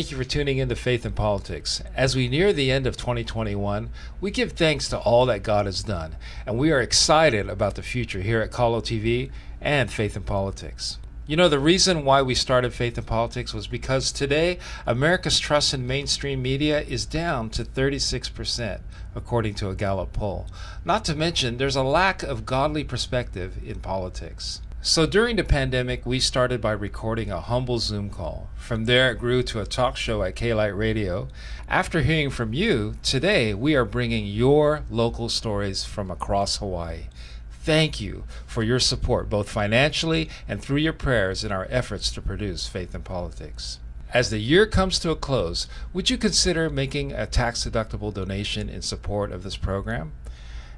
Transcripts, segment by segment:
Thank you for tuning in to Faith in Politics. As we near the end of 2021, we give thanks to all that God has done, and we are excited about the future here at Colo TV and Faith in Politics. You know, the reason why we started Faith in Politics was because today, America's trust in mainstream media is down to 36%, according to a Gallup poll. Not to mention, there's a lack of godly perspective in politics. So during the pandemic, we started by recording a humble Zoom call. From there, it grew to a talk show at K-Light Radio. After hearing from you, today we are bringing your local stories from across Hawaii. Thank you for your support, both financially and through your prayers in our efforts to produce Faith in Politics. As the year comes to a close, would you consider making a tax-deductible donation in support of this program?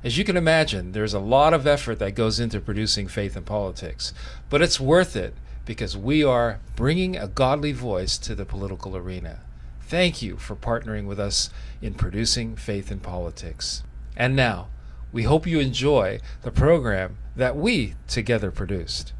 As you can imagine, there's a lot of effort that goes into producing Faith in Politics, but it's worth it because we are bringing a godly voice to the political arena. Thank you for partnering with us in producing Faith in Politics. And now, we hope you enjoy the program that we together produced.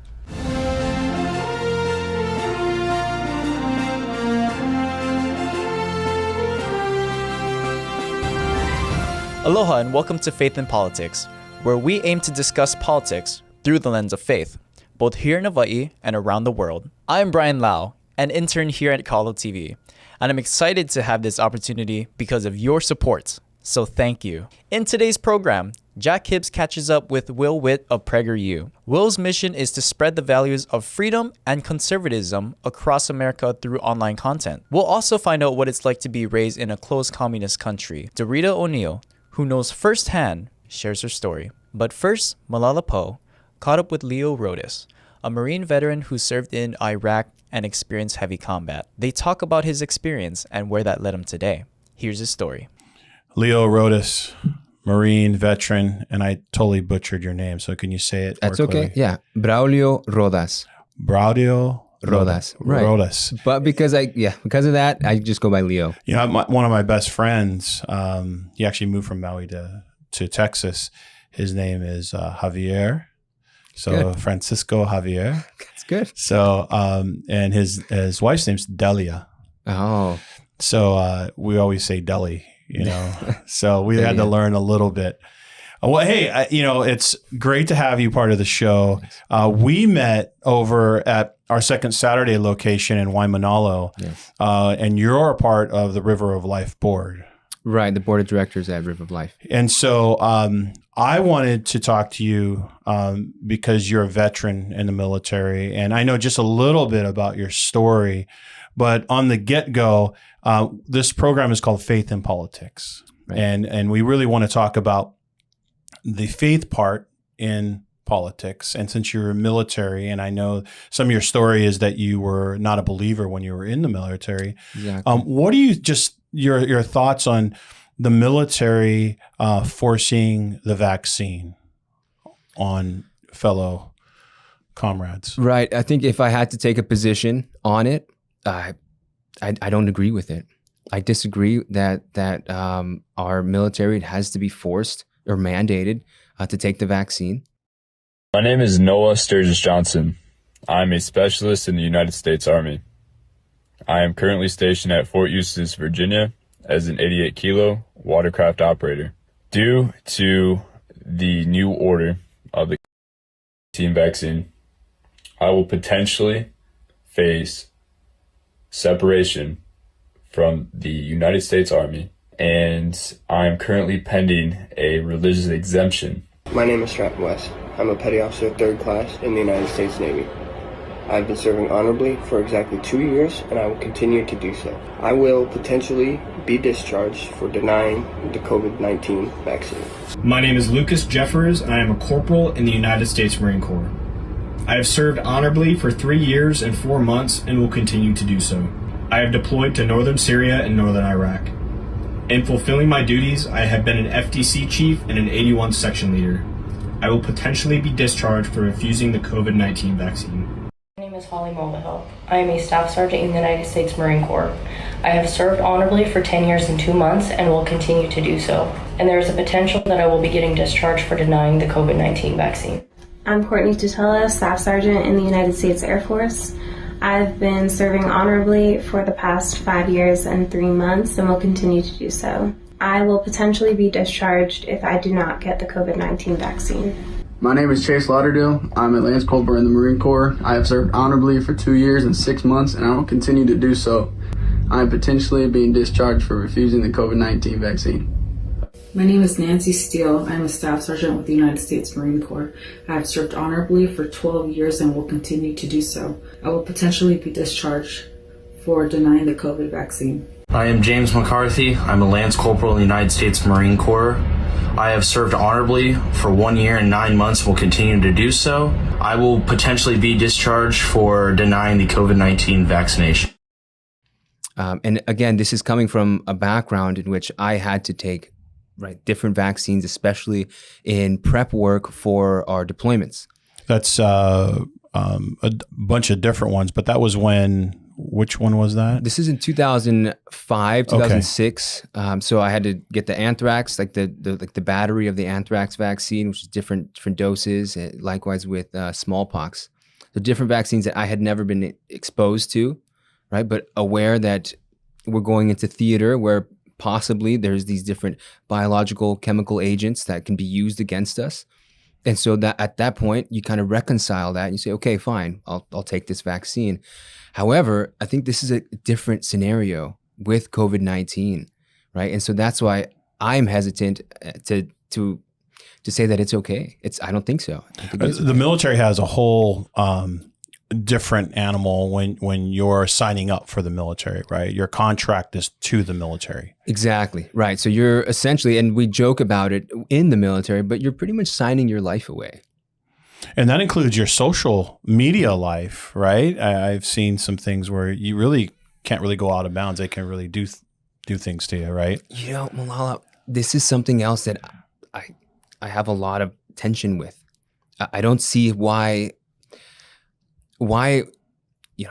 Aloha and welcome to Faith in Politics, where we aim to discuss politics through the lens of faith, both here in Hawaii and around the world. I am Brian Lau, an intern here at Colo TV, and I'm excited to have this opportunity because of your support, so thank you. In today's program, Jack Hibbs catches up with Will Witt of PragerU. Will's mission is to spread the values of freedom and conservatism across America through online content. We'll also find out what it's like to be raised in a closed communist country. Dorita O'Neill, who knows firsthand, shares her story. But first, Malala Po caught up with Leo Rodas, a Marine veteran who served in Iraq and experienced heavy combat. They talk about his experience and where that led him today. Here's his story. Leo Rodas, Marine veteran, and I totally butchered your name, so can you say it? That's okay. Yeah, Braulio Rodas. Braulio Rodas, right? Rodas. But because of that, I just go by Leo. You know, one of my best friends, he actually moved from Maui to Texas. His name is Javier. So Good. Francisco Javier. That's good. So, and his wife's name's Delia. Oh, so we always say Deli, you know. So we had to learn a little bit. Well, hey, it's great to have you part of the show. We met over at our Second Saturday location in Waimanalo, yes. And you're a part of the River of Life board. Right, the board of directors at River of Life. And so I wanted to talk to you because you're a veteran in the military, and I know just a little bit about your story. But on the get-go, this program is called Faith in Politics, right. And we really want to talk about the faith part in politics. And since you're military, and I know some of your story is that you were not a believer when you were in the military. Exactly. What do you your thoughts on the military forcing the vaccine on fellow comrades? Right. I think if I had to take a position on it, I don't agree with it. I disagree that our military has to be forced or mandated to take the vaccine. My name is Noah Sturgis Johnson. I'm a specialist in the United States Army. I am currently stationed at Fort Eustis, Virginia, as an 88 kilo watercraft operator. Due to the new order of the COVID-19 vaccine, I will potentially face separation from the United States Army, and I'm currently pending a religious exemption. My name is Stratton West. I'm a petty officer 3rd class in the United States Navy. I've been serving honorably for exactly 2 years, and I will continue to do so. I will potentially be discharged for denying the COVID-19 vaccine. My name is Lucas Jeffers, and I am a corporal in the United States Marine Corps. I have served honorably for 3 years and 4 months and will continue to do so. I have deployed to northern Syria and northern Iraq. In fulfilling my duties, I have been an FDC chief and an 81 section leader. I will potentially be discharged for refusing the COVID-19 vaccine. My name is Holly Mulvihill. I am a staff sergeant in the United States Marine Corps. I have served honorably for 10 years and 2 months and will continue to do so. And there is a potential that I will be getting discharged for denying the COVID-19 vaccine. I'm Courtney Tutela, Staff Sergeant in the United States Air Force. I've been serving honorably for the past 5 years and 3 months and will continue to do so. I will potentially be discharged if I do not get the COVID-19 vaccine. My name is Chase Lauderdale. I'm a Lance Corporal in the Marine Corps. I have served honorably for 2 years and 6 months, and I will continue to do so. I am potentially being discharged for refusing the COVID-19 vaccine. My name is Nancy Steele. I'm a Staff Sergeant with the United States Marine Corps. I have served honorably for 12 years and will continue to do so. I will potentially be discharged for denying the COVID vaccine. I am James McCarthy. I'm a Lance Corporal in the United States Marine Corps. I have served honorably for 1 year and 9 months and will continue to do so. I will potentially be discharged for denying the COVID-19 vaccination. And again, this is coming from a background in which I had to take different vaccines, especially in prep work for our deployments. That's a bunch of different ones, but that was when, which one was that? This is in 2005, 2006. Okay. So I had to get the anthrax, like the battery of the anthrax vaccine, which is different doses. Likewise with smallpox, the different vaccines that I had never been exposed to, right? But aware that we're going into theater where possibly there's these different biological chemical agents that can be used against us. And so that at that point, you kind of reconcile that and you say, okay, fine, I'll take this vaccine. However, I think this is a different scenario with COVID-19, right? And so that's why I'm hesitant to say that it's okay. I don't think so. I think it's okay. The military has a whole different animal when you're signing up for the military, right? Your contract is to the military. Exactly, right. So you're essentially, and we joke about it in the military, but you're pretty much signing your life away. And that includes your social media life, right? I've seen some things where you really can't really go out of bounds. They can really do things to you, right? You know, Malala, this is something else that I have a lot of tension with. I don't see why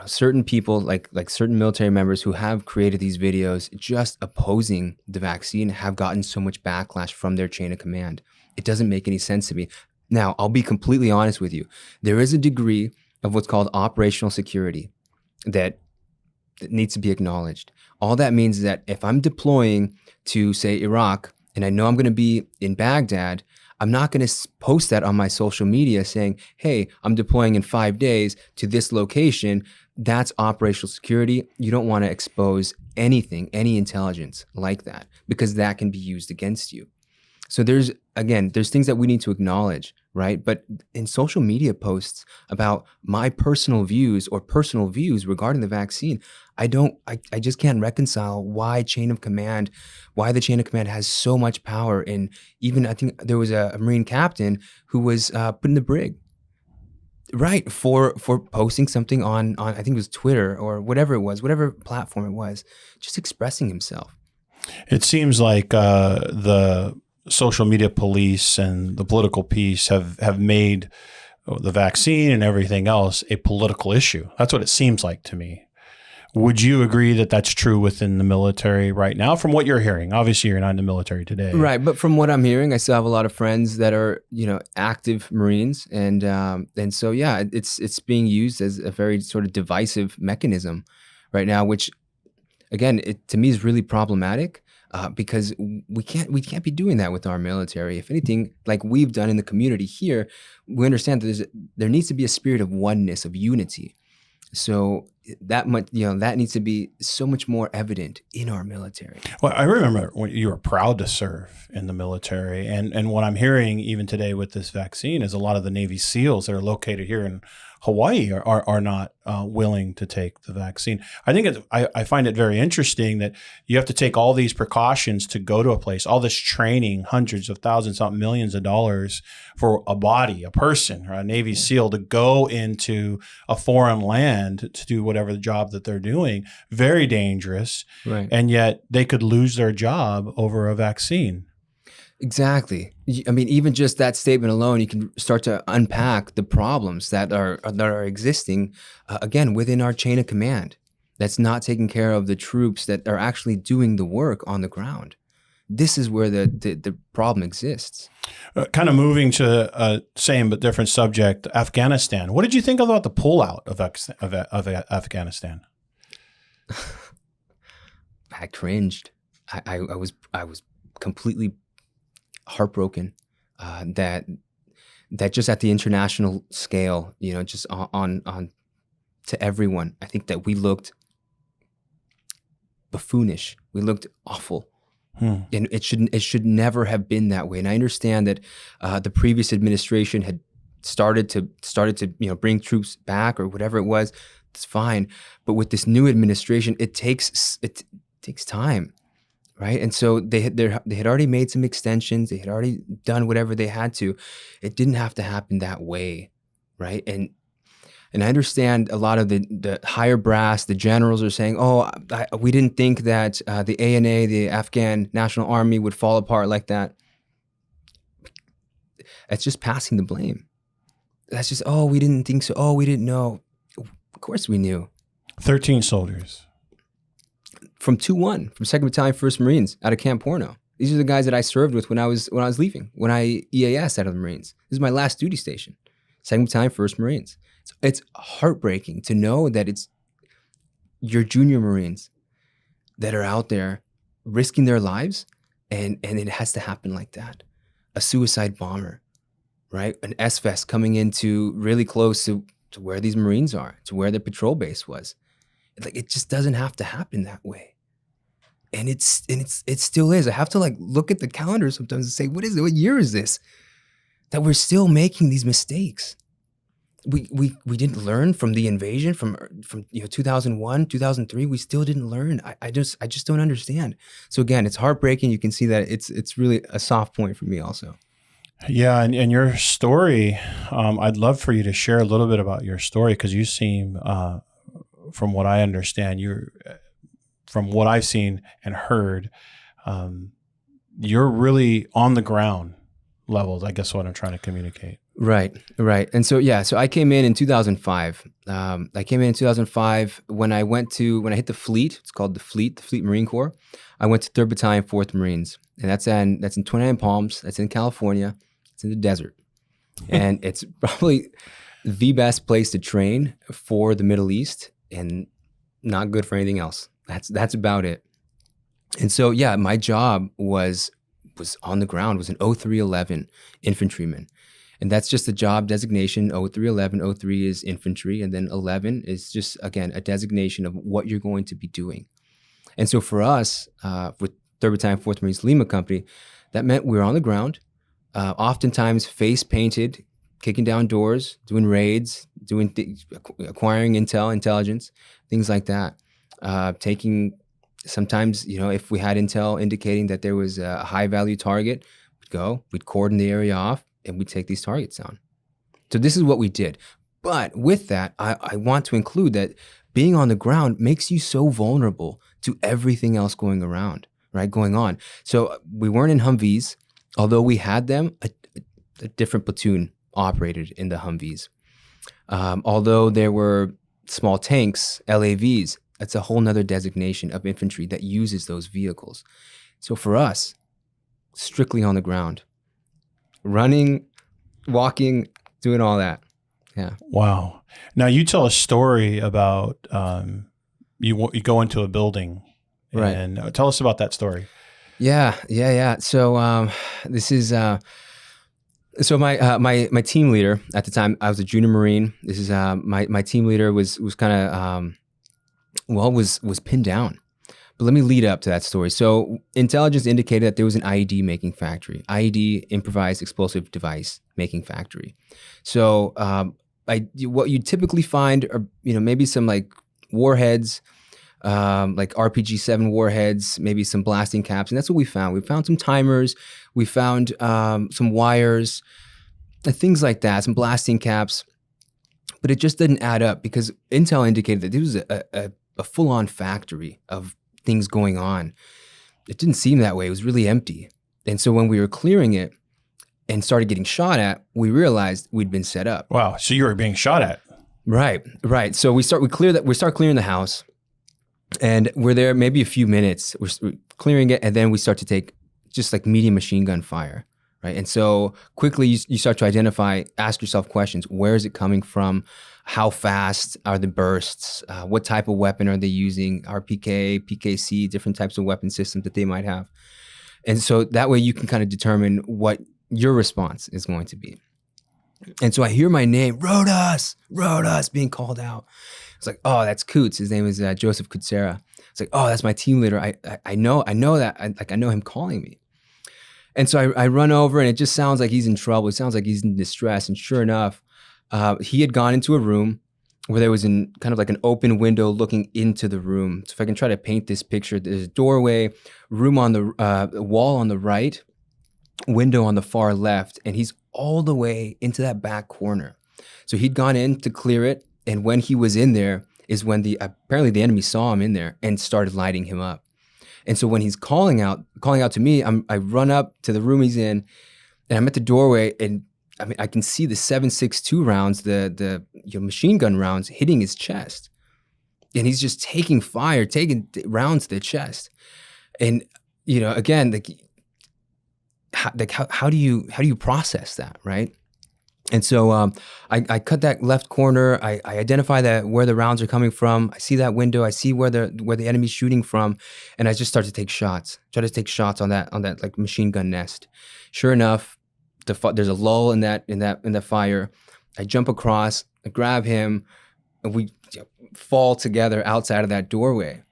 certain people like certain military members who have created these videos just opposing the vaccine have gotten so much backlash from their chain of command. It doesn't make any sense to me. Now, I'll be completely honest with you. There is a degree of what's called operational security that needs to be acknowledged. All that means is that if I'm deploying to, say, Iraq, and I know I'm going to be in Baghdad, I'm not going to post that on my social media saying, hey, I'm deploying in 5 days to this location. That's operational security. You don't want to expose anything, any intelligence like that, because that can be used against you. So there's things that we need to acknowledge, right? But in social media posts about my personal views or personal views regarding the vaccine, I just can't reconcile why the chain of command has so much power. And even I think there was a Marine captain who was put in the brig, right, for posting something on I think it was Twitter or whatever it was, whatever platform it was, just expressing himself. It seems like the social media police and the political piece have made the vaccine and everything else a political issue. That's what it seems like to me. Would you agree that that's true within the military right now from what you're hearing? Obviously, you're not in the military today. Right. But from what I'm hearing, I still have a lot of friends that are, active Marines. And so, yeah, it's being used as a very sort of divisive mechanism right now, which, again, to me is really problematic because we can't be doing that with our military. If anything, like we've done in the community here, we understand that there needs to be a spirit of oneness, of unity. So that needs to be so much more evident in our military. Well, I remember when you were proud to serve in the military, and what I'm hearing even today with this vaccine is a lot of the Navy SEALs that are located here in Hawaii are not willing to take the vaccine. I find it very interesting that you have to take all these precautions to go to a place, all this training, hundreds of thousands, not millions of dollars for a body, a person, or a Navy SEAL to go into a foreign land to do whatever the job that they're doing. Very dangerous. Right. And yet they could lose their job over a vaccine. Exactly. I mean, even just that statement alone, you can start to unpack the problems that are existing, again, within our chain of command. That's not taking care of the troops that are actually doing the work on the ground. This is where the problem exists. Kind of moving to same but different subject, Afghanistan. What did you think about the pullout of Afghanistan? I cringed. I was completely heartbroken that just at the international scale, just on to everyone, I think that we looked buffoonish. We looked awful. And it should never have been that way. And I understand that the previous administration had started to bring troops back or whatever it was. It's fine, but with this new administration, it takes time, right? And so they had already made some extensions. They had already done whatever they had to. It didn't have to happen that way, right? And I understand a lot of the higher brass, the generals are saying, we didn't think that the ANA, the Afghan National Army, would fall apart like that. It's just passing the blame. That's just, we didn't think so. We didn't know. Of course we knew. 13 soldiers. From 2-1, from 2nd Battalion, 1st Marines, out of Camp Porno. These are the guys that I served with when I was leaving, when I EAS out of the Marines. This is my last duty station. 2nd Battalion, 1st Marines. It's heartbreaking to know that it's your junior Marines that are out there risking their lives, and it has to happen like that. A suicide bomber, right? An S-Vest coming into really close to where these Marines are, to where their patrol base was. It just doesn't have to happen that way. And it still is. I have to look at the calendar sometimes and say, what year is this? That we're still making these mistakes. We didn't learn from the invasion from 2001, 2003. We still didn't learn. I just don't understand. So again, it's heartbreaking. You can see that it's really a soft point for me also. Yeah, and your story, I'd love for you to share a little bit about your story, because you seem, from what I understand, from what I've seen and heard, you're really on the ground levels, I guess what I'm trying to communicate. Right. And so I came in 2005. I came in 2005 when I hit the fleet. It's called the Fleet Marine Corps. I went to 3rd Battalion, 4th Marines, and that's in 29 Palms. That's in California. It's in the desert, and it's probably the best place to train for the Middle East, and not good for anything else. That's about it. And so my job was on the ground. Was an 0311 infantryman. And that's just a job designation, 0311. 03 is infantry, and then 11 is just, again, a designation of what you're going to be doing. And so for us, with 3rd Battalion, 4th Marines Lima Company, that meant we were on the ground, oftentimes face painted, kicking down doors, doing raids, acquiring intelligence, things like that. Taking, sometimes, if we had intel indicating that there was a high value target, we'd cordon the area off, and we take these targets down. So this is what we did. But with that, I want to include that being on the ground makes you so vulnerable to everything else going on. So we weren't in Humvees, although we had them, a different platoon operated in the Humvees. Although there were small tanks, LAVs, that's a whole nother designation of infantry that uses those vehicles. So for us, strictly on the ground. Running, walking, doing all that. Yeah. Wow. Now you tell a story about you go into a building, and right. Tell us about that story. Yeah. So this is so my team leader at the time. I was a junior Marine. This is my team leader was kind of was pinned down. But let me lead up to that story. So intelligence indicated that there was an IED making factory, IED, improvised explosive device making factory. So what you typically find are, maybe some warheads, like RPG-7 warheads, maybe some blasting caps. And that's what we found. We found some timers. We found some wires, things like that, some blasting caps. But it just didn't add up because intel indicated that this was a full-on factory of things going on. It didn't seem that way. It was really empty. And so when we were clearing it and started getting shot at, we realized we'd been set up. Wow. So you were being shot at. Right. So we start clearing the house, and we're there maybe a few minutes. We're clearing it, and then we start to take just like medium machine gun fire, right? And so quickly you start to ask yourself questions. Where is it coming from? How fast are the bursts? What type of weapon are they using? RPK, PKC, different types of weapon systems that they might have. And so that way you can kind of determine what your response is going to be. And so I hear my name, Rodas, being called out. It's like, oh, that's Coots. His name is Joseph Kutsera. It's like, oh, that's my team leader. I know that. I know him calling me. And so I run over, and it just sounds like he's in trouble. It sounds like he's in distress. And sure enough, he had gone into a room where there was kind of like an open window looking into the room. So if I can try to paint this picture, there's a doorway, room on the wall on the right, window on the far left, and he's all the way into that back corner. So he'd gone in to clear it, and when he was in there is when apparently the enemy saw him in there and started lighting him up. And so when he's calling out to me, I run up to the room he's in, and I'm at the doorway, and I mean I can see the 7.62 rounds, the machine gun rounds hitting his chest, and he's just taking rounds to the chest, and again how do you process that, right? And so I cut that left corner. I identify where the rounds are coming from. I see that window. I see where the enemy's shooting from, and I just start to take shots. Try to take shots on that like machine gun nest. Sure enough, there's a lull in that fire. I jump across. I grab him, and we fall together outside of that doorway.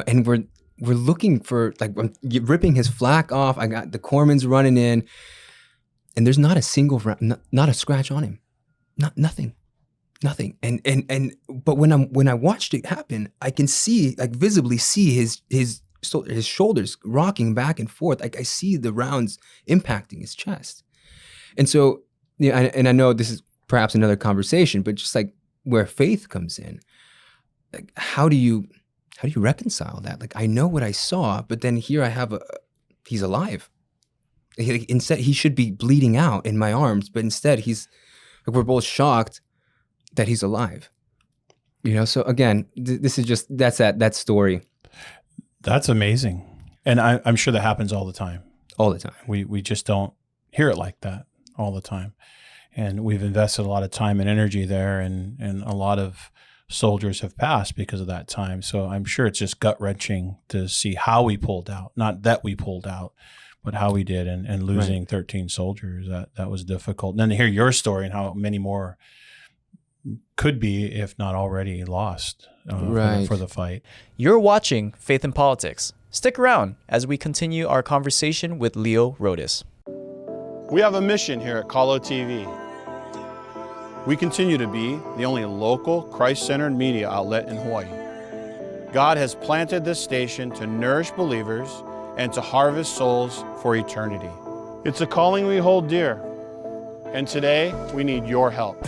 And we're looking for, like, I'm ripping his flak off. I got the corpsman's running in. And there's not a single round, not a scratch on him, nothing. And but when I watched it happen, I can visibly see his shoulders rocking back and forth. Like I see the rounds impacting his chest. And so, and I know this is perhaps another conversation, but just like where faith comes in, like how do you reconcile that? Like I know what I saw, but then here I have he's alive. Instead, he should be bleeding out in my arms, but instead we're both shocked that he's alive. So again, this is that's that story. That's amazing. And I'm sure that happens all the time. All the time. We just don't hear it like that all the time. And we've invested a lot of time and energy there, and a lot of soldiers have passed because of that time. So I'm sure it's just gut-wrenching to see how we pulled out, not that we pulled out, but how we did, and losing 13 soldiers, that was difficult. And then to hear your story and how many more could be, if not already lost for the fight. You're watching Faith in Politics. Stick around as we continue our conversation with Leo Rodas. We have a mission here at Calo TV. We continue to be the only local Christ-centered media outlet in Hawaii. God has planted this station to nourish believers and to harvest souls for eternity. It's a calling we hold dear, and today we need your help.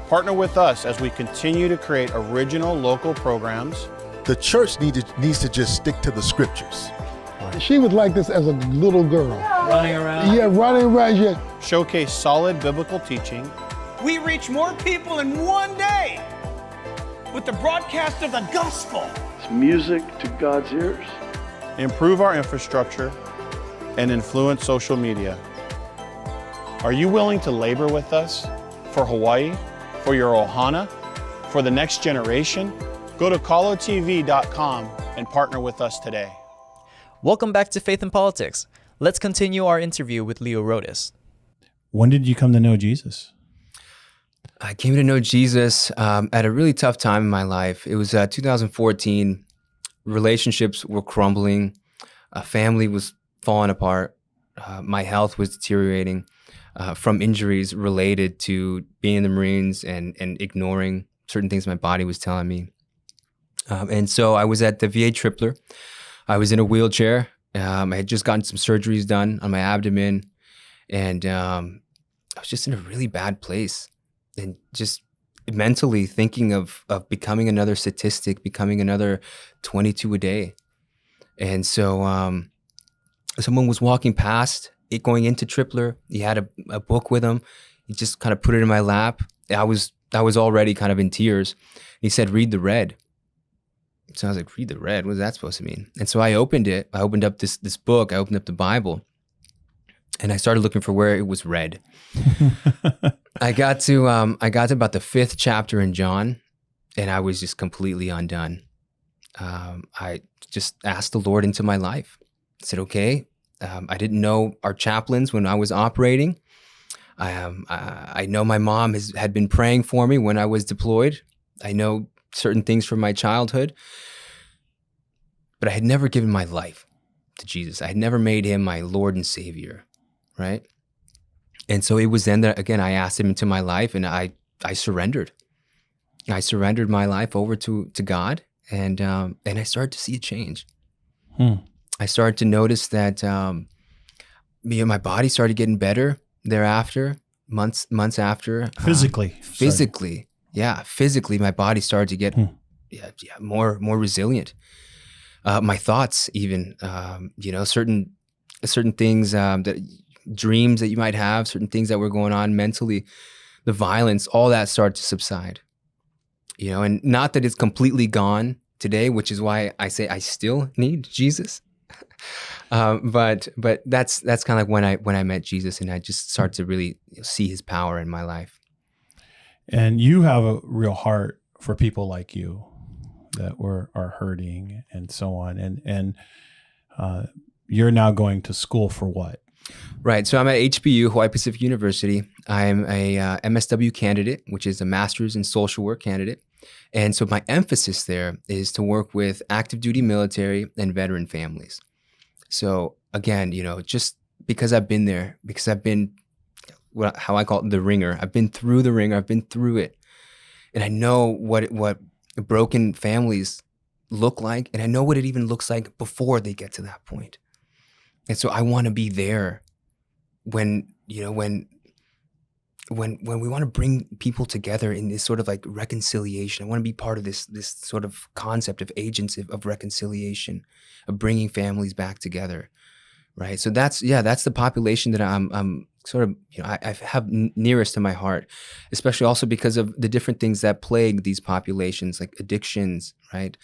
Partner with us as we continue to create original local programs. The church needs to just stick to the scriptures. Right. She was like this as a little girl. Running around? Yeah, running around, yeah. Showcase solid biblical teaching. We reach more people in one day with the broadcast of the gospel. It's music to God's ears. Improve our infrastructure, and influence social media. Are you willing to labor with us for Hawaii, for your ohana, for the next generation? Go to calotv.com and partner with us today. Welcome back to Faith in Politics. Let's continue our interview with Leo Rodas. When did you come to know Jesus? I came to know Jesus at a really tough time in my life. It was 2014. Relationships were crumbling. Family was falling apart. My health was deteriorating from injuries related to being in the Marines and ignoring certain things my body was telling me. And so I was at the VA Tripler. I was in a wheelchair. I had just gotten some surgeries done on my abdomen. And I was just in a really bad place. And just mentally thinking of becoming another statistic, becoming another 22 a day. And so someone was walking past, going into Tripler. He had a book with him. He just kind of put it in my lap. I was already kind of in tears. He said, "Read the red." So I was like, read the red. What is that supposed to mean? And so I opened it. I opened up this book. I opened up the Bible, and I started looking for where it was red. I got to about the 5th chapter in John, and I was just completely undone. I just asked the Lord into my life. I said, okay. I didn't know our chaplains when I was operating. I know my mom had been praying for me when I was deployed. I know certain things from my childhood, but I had never given my life to Jesus. I had never made him my Lord and Savior, right? And so it was then that, again, I asked him into my life, and I surrendered. I surrendered my life over to God, and I started to see a change. I started to notice that my body started getting better thereafter, months after. Physically. Physically, my body started to get more resilient. My thoughts, even, certain things, that dreams that you might have, certain things that were going on mentally, the violence, all that started to subside. And not that it's completely gone today, which is why I say I still need Jesus. But that's kind of like when I met Jesus, and I just started to really see his power in my life. And you have a real heart for people like you that are hurting and so on. And you're now going to school for what? Right. So I'm at HBU, Hawaii Pacific University. I'm a MSW candidate, which is a master's in social work candidate. And so my emphasis there is to work with active duty military and veteran families. So again, just because I've been there, because I've been how I call it the ringer. I've been through the ringer. I've been through it. And I know what broken families look like. And I know what it even looks like before they get to that point. And so I want to be there when we want to bring people together in this sort of like reconciliation. I want to be part of this sort of concept of agents of reconciliation, of bringing families back together, right? So that's the population that I'm sort of, I have nearest to my heart, especially also because of the different things that plague these populations, like addictions, right?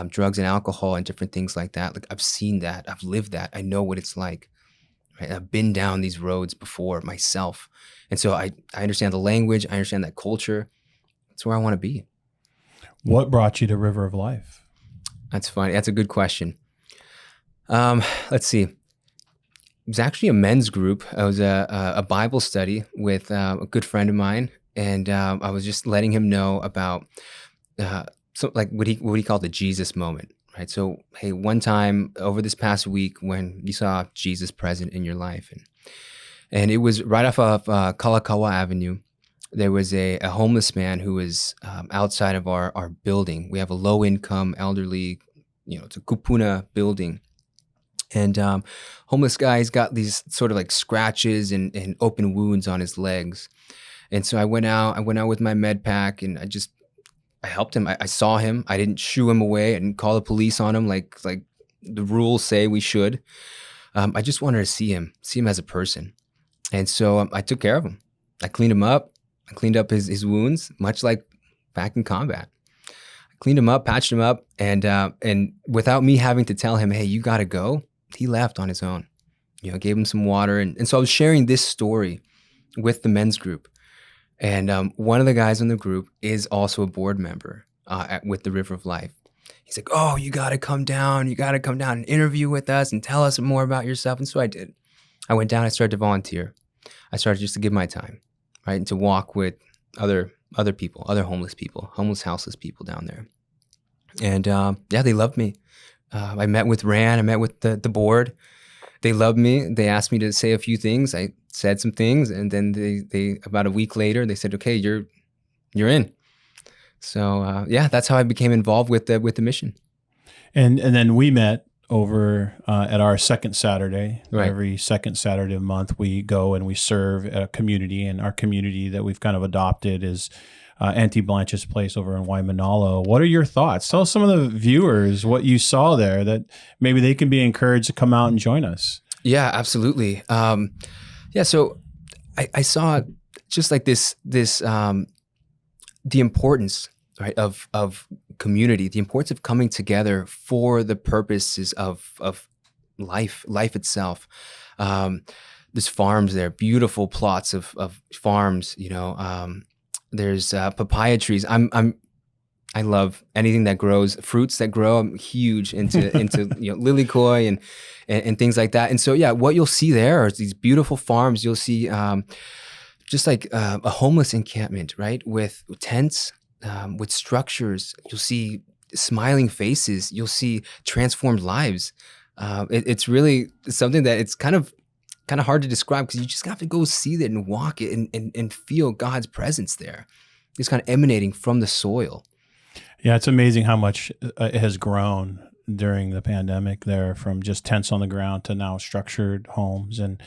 Drugs and alcohol and different things like that. Like I've seen that, I've lived that, I know what it's like. Right? I've been down these roads before myself. And so I understand the language, I understand that culture. That's where I want to be. What brought you to River of Life? That's funny. That's a good question. Let's see. It was actually a men's group. It was a Bible study with a good friend of mine. And I was just letting him know about what he called the Jesus moment. Right. So, hey, one time over this past week when you saw Jesus present in your life, and it was right off of Kalakaua Avenue, there was a homeless man who was outside of our building. We have a low income elderly, it's a kupuna building. And homeless guy, he's got these sort of like scratches and open wounds on his legs. And so I went out with my med pack, and I helped him. I saw him. I didn't shoo him away. I didn't call the police on him like the rules say we should. I just wanted to see him as a person. And so I took care of him. I cleaned him up. I cleaned up his wounds, much like back in combat. I cleaned him up, patched him up, and without me having to tell him, hey, you got to go, he left on his own. Gave him some water. And so I was sharing this story with the men's group. And one of the guys in the group is also a board member with the River of Life. He's like, oh, you got to come down. You got to come down and interview with us and tell us more about yourself. And so I did. I went down. I started to volunteer. I started just to give my time, right, and to walk with other people, other homeless people, homeless, houseless people down there. And they loved me. I met with Rand. I met with the board. They loved me. They asked me to say a few things. I said some things, and then they about a week later they said, "Okay, you're in." So that's how I became involved with the mission. And then we met over at our second Saturday. Right. Every second Saturday of the month, we go and we serve a community, and our community that we've kind of adopted is Auntie Blanche's place over in Waimanalo. What are your thoughts? Tell some of the viewers what you saw there, that maybe they can be encouraged to come out and join us. Yeah, absolutely. So I saw just like this the importance, right, of community, the importance of coming together for the purposes of life itself. There's farms there, beautiful plots of farms. There's papaya trees. I love anything that grows, fruits that grow. I'm huge into lilikoi and things like that. And so what you'll see there are these beautiful farms. You'll see just like a homeless encampment, right, with tents, with structures. You'll see smiling faces. You'll see transformed lives. It's really something that it's kind of hard to describe, because you just have to go see it and walk it and feel God's presence there. It's kind of emanating from the soil. Yeah, it's amazing how much it has grown during the pandemic there, from just tents on the ground to now structured homes and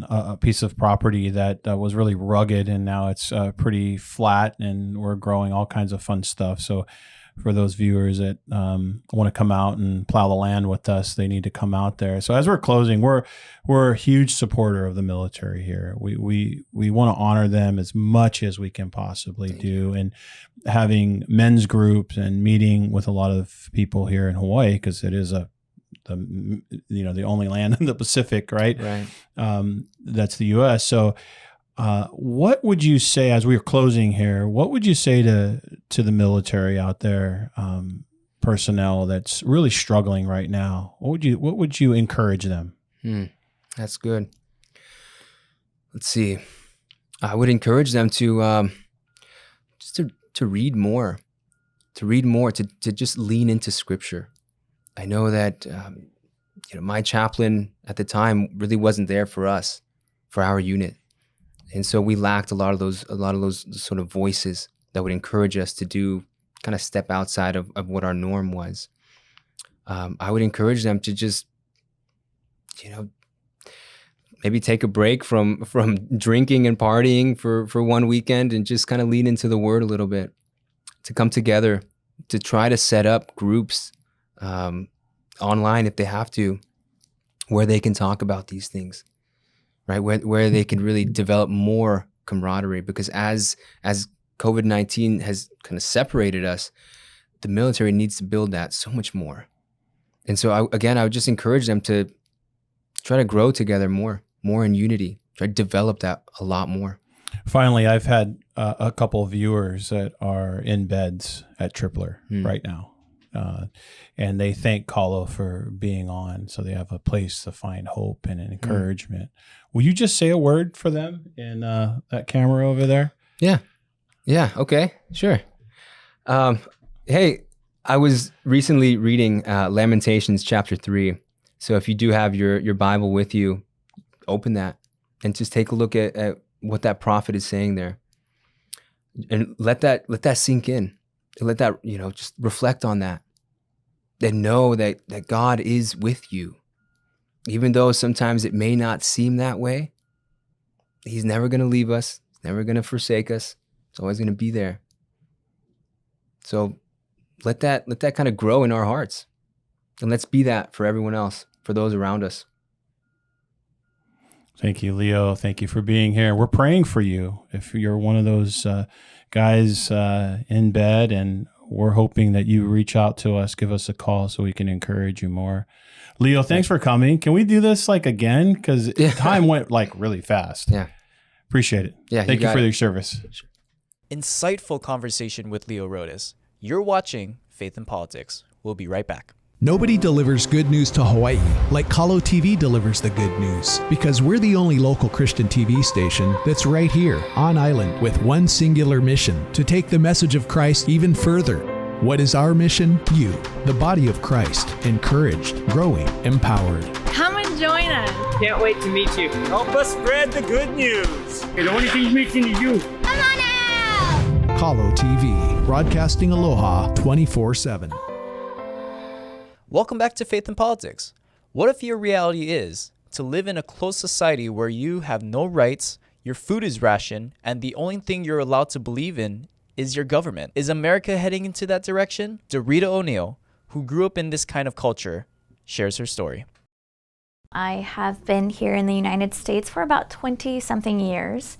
a piece of property that was really rugged, and now it's pretty flat, and we're growing all kinds of fun stuff. So for those viewers that want to come out and plow the land with us, they need to come out there. So as we're closing, we're a huge supporter of the military here. We want to honor them as much as we can possibly do, and having men's groups and meeting with a lot of people here in Hawaii, because it is the only land in the Pacific, right? Right. That's the U.S. So what would you say, as we're closing here, what would you say to the military out there, personnel that's really struggling right now? What would you encourage them? That's good. Let's see. I would encourage them to just to read more, to just lean into Scripture. I know that my chaplain at the time really wasn't there for us, for our unit. And so we lacked a lot of those sort of voices that would encourage us to kind of step outside of what our norm was. I would encourage them to just, maybe take a break from drinking and partying for one weekend, and just kind of lean into the Word a little bit, to come together, to try to set up groups online if they have to, where they can talk about these things. Right, where they can really develop more camaraderie, because as COVID-19 has kind of separated us, the military needs to build that so much more. And so I would just encourage them to try to grow together more in unity, try to develop that a lot more. Finally, I've had a couple of viewers that are in beds at Tripler right now. And they thank Kalo for being on, so they have a place to find hope and an encouragement. Will you just say a word for them in that camera over there? Yeah. Okay. Sure. Hey, I was recently reading Lamentations chapter 3. So if you do have your Bible with you, open that and just take a look at what that prophet is saying there, and let that sink in. Let that, just reflect on that. And know that God is with you. Even though sometimes it may not seem that way, He's never going to leave us, never going to forsake us. He's always going to be there. So let that kind of grow in our hearts. And let's be that for everyone else, for those around us. Thank you, Leo. Thank you for being here. We're praying for you. If you're one of those guys in bed, and we're hoping that you reach out to us, give us a call so we can encourage you more. Leo, thanks for coming. Can we do this again? Because time went really fast. Yeah. Appreciate it. Yeah. Thank you for your service. Insightful conversation with Leo Rodas. You're watching Faith in Politics. We'll be right back. Nobody delivers good news to Hawaii like Kalo TV delivers the good news, because we're the only local Christian TV station that's right here on island with one singular mission: to take the message of Christ even further. What is our mission? You, the body of Christ, encouraged, growing, empowered. Come and join us. Can't wait to meet you. Help us spread the good news. The only thing missing is you. Come on out! Kalo TV, broadcasting aloha 24/7. Welcome back to Faith in Politics. What if your reality is to live in a closed society where you have no rights, your food is rationed, and the only thing you're allowed to believe in is your government? Is America heading into that direction? Dorita O'Neill, who grew up in this kind of culture, shares her story. I have been here in the United States for about 20-something years,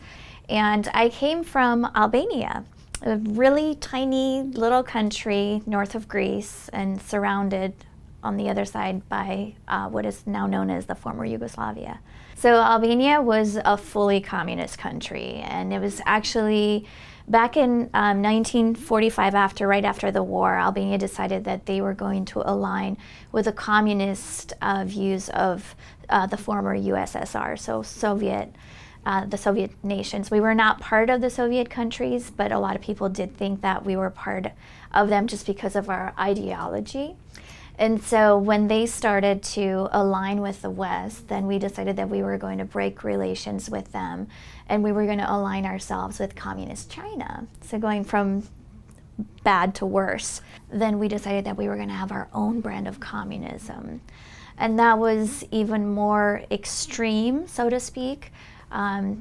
and I came from Albania. a really tiny little country north of Greece and surrounded on the other side by what is now known as the former Yugoslavia. So Albania was a fully communist country, and it was actually back in 1945, right after the war, Albania decided that they were going to align with the communist views of the former USSR, so the Soviet nations. We were not part of the Soviet countries, but a lot of people did think that we were part of them just because of our ideology. And so when they started to align with the West, then we decided that we were going to break relations with them, and we were going to align ourselves with communist China. So going from bad to worse, then we decided that we were going to have our own brand of communism. And that was even more extreme, so to speak.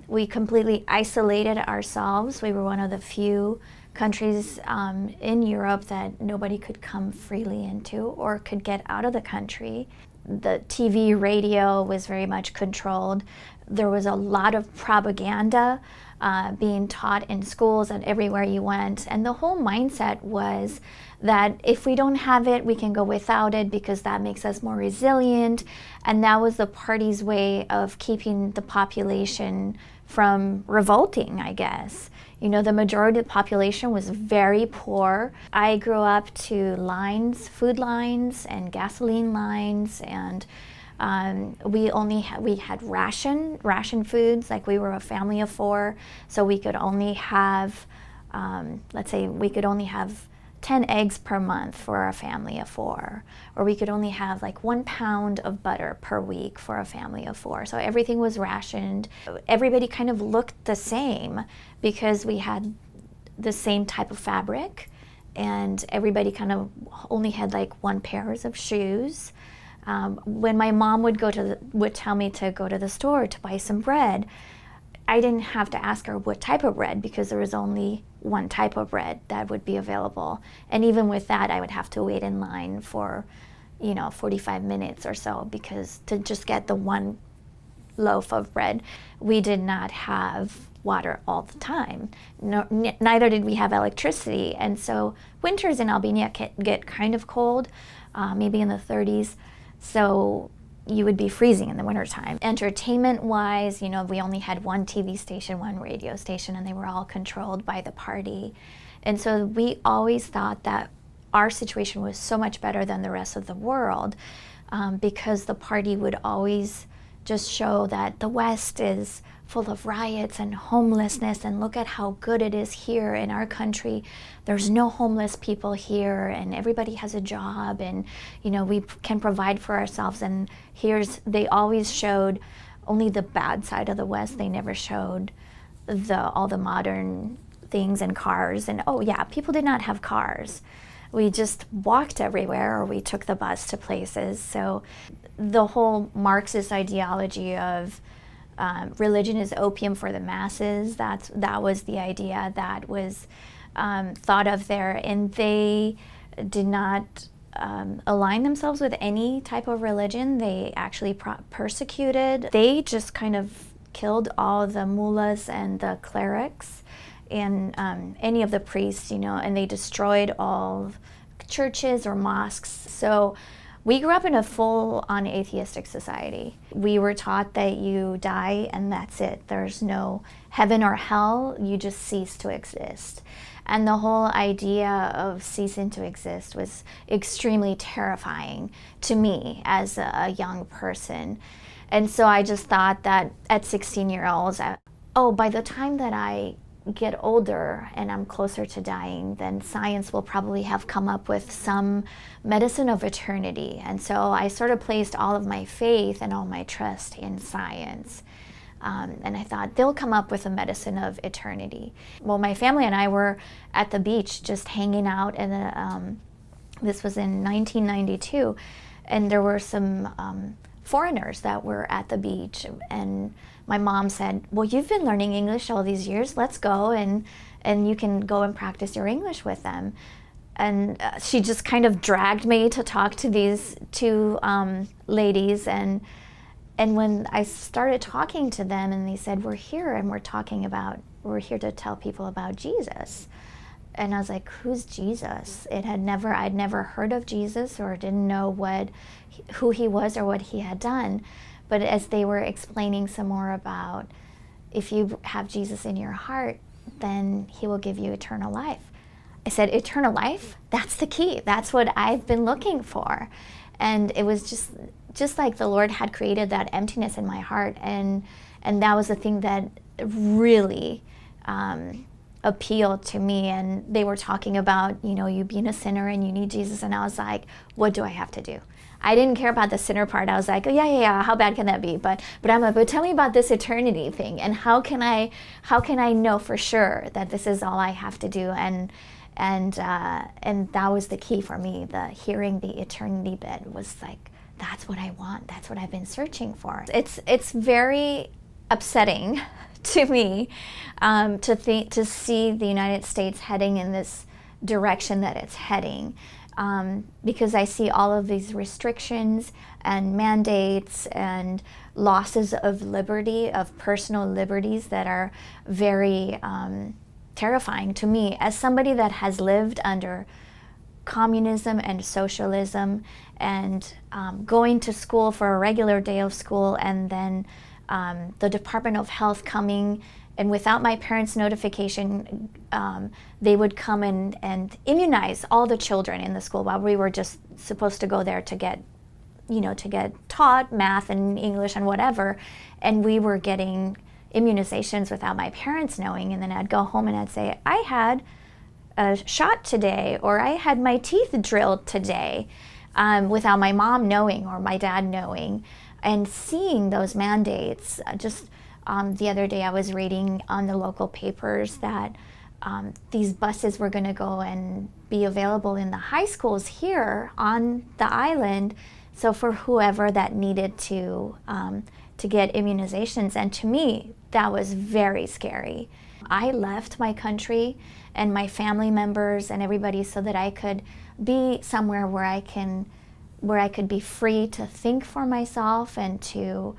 We completely isolated ourselves. We were one of the few countries in Europe that nobody could come freely into or could get out of the country. The TV, radio was very much controlled. There was a lot of propaganda being taught in schools and everywhere you went. And the whole mindset was that if we don't have it, we can go without it because that makes us more resilient. And that was the party's way of keeping the population from revolting, I guess. You know, the majority of the population was very poor. I grew up to lines, food lines and gasoline lines, and we had ration foods. Like, we were a family of 4, so we could only have, let's say we could only have 10 eggs per month for a family of 4, or we could only have like 1 pound of butter per week for a family of 4. So everything was rationed. Everybody kind of looked the same because we had the same type of fabric, and everybody kind of only had like 1 pair of shoes. When my mom would tell me to go to the store to buy some bread, I didn't have to ask her what type of bread because there was only 1 type of bread that would be available. And even with that, I would have to wait in line for, 45 minutes or so because to just get the 1 loaf of bread. We did not have water all the time. Neither did we have electricity. And so winters in Albania can get kind of cold, maybe in the 30s. So you would be freezing in the wintertime. Entertainment-wise, we only had 1 TV station, 1 radio station, and they were all controlled by the party. And so we always thought that our situation was so much better than the rest of the world because the party would always just show that the West is full of riots and homelessness, and look at how good it is here in our country. There's no homeless people here, and everybody has a job, and we can provide for ourselves. And they always showed only the bad side of the West. They never showed all the modern things and cars. And oh yeah, people did not have cars. We just walked everywhere, or we took the bus to places. So the whole Marxist ideology of religion is opium for the masses, that was the idea that was thought of there. And they did not align themselves with any type of religion. They actually persecuted. They just kind of killed all the mullahs and the clerics and any of the priests, and they destroyed all churches or mosques. So we grew up in a full-on atheistic society. We were taught that you die and that's it. There's no heaven or hell. You just cease to exist. And the whole idea of ceasing to exist was extremely terrifying to me as a young person. And so I just thought that at 16 years old, by the time that I get older and I'm closer to dying, then science will probably have come up with some medicine of eternity. And so I sort of placed all of my faith and all my trust in science. And I thought they'll come up with a medicine of eternity. Well, my family and I were at the beach just hanging out, and this was in 1992, and there were some foreigners that were at the beach, and my mom said, well, you've been learning English all these years, let's go and you can go and practice your English with them. And she just kind of dragged me to talk to these 2 ladies, and when I started talking to them and they said, we're here and we're here to tell people about Jesus. And I was like, who's Jesus? I'd never heard of Jesus or didn't know who he was or what he had done. But as they were explaining some more about, if you have Jesus in your heart, then he will give you eternal life. I said, eternal life? That's the key. That's what I've been looking for. And it was just like the Lord had created that emptiness in my heart. And that was the thing that really appealed to me. And they were talking about, you being a sinner and you need Jesus. And I was like, what do I have to do? I didn't care about the sinner part. I was like, oh, yeah, how bad can that be? But I'm like, but tell me about this eternity thing, and how can I know for sure that this is all I have to do? And that was the key for me. The hearing the eternity bit was like, that's what I want. That's what I've been searching for. It's very upsetting to me to see the United States heading in this direction that it's heading. Because I see all of these restrictions and mandates and losses of liberty, of personal liberties that are very terrifying to me as somebody that has lived under communism and socialism and going to school for a regular day of school, and then the Department of Health coming, and without my parents' notification, they would come and immunize all the children in the school while we were just supposed to go there to get taught math and English and whatever. And we were getting immunizations without my parents knowing. And then I'd go home and I'd say, I had a shot today, or I had my teeth drilled today, without my mom knowing or my dad knowing. And seeing those mandates, the other day I was reading on the local papers that these buses were going to go and be available in the high schools here on the island, so for whoever that needed to get immunizations. And to me, that was very scary. I left my country and my family members and everybody so that I could be somewhere where I could be free to think for myself and to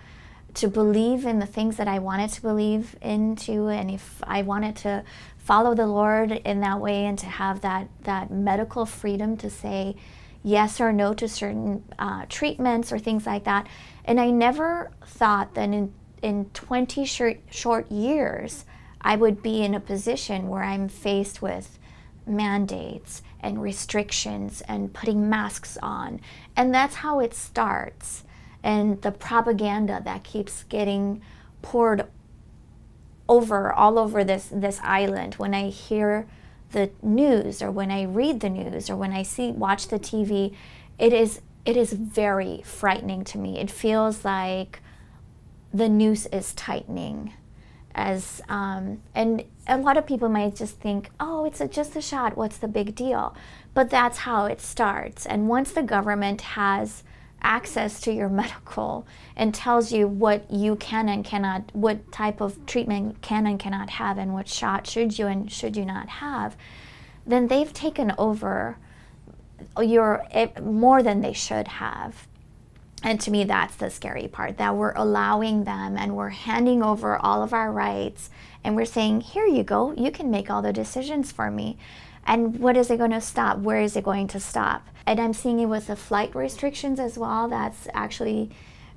believe in the things that I wanted to believe into, and if I wanted to follow the Lord in that way, and to have that medical freedom to say yes or no to certain treatments or things like that. And I never thought that in 20 short years I would be in a position where I'm faced with mandates and restrictions and putting masks on. And that's how it starts. And the propaganda that keeps getting poured all over this island. When I hear the news, or when I read the news, or when I watch the TV, it is very frightening to me. It feels like the noose is tightening, and a lot of people might just think, oh, it's just a shot, what's the big deal? But that's how it starts. And once the government has access to your medical and tells you what you can and cannot, what type of treatment can and cannot have, and what shot should you and should you not have, then they've taken over more than they should have. And to me, that's the scary part, that we're allowing them and we're handing over all of our rights, and we're saying, here you go, you can make all the decisions for me. And what is it going to stop? Where is it going to stop? And I'm seeing it with the flight restrictions as well. That's actually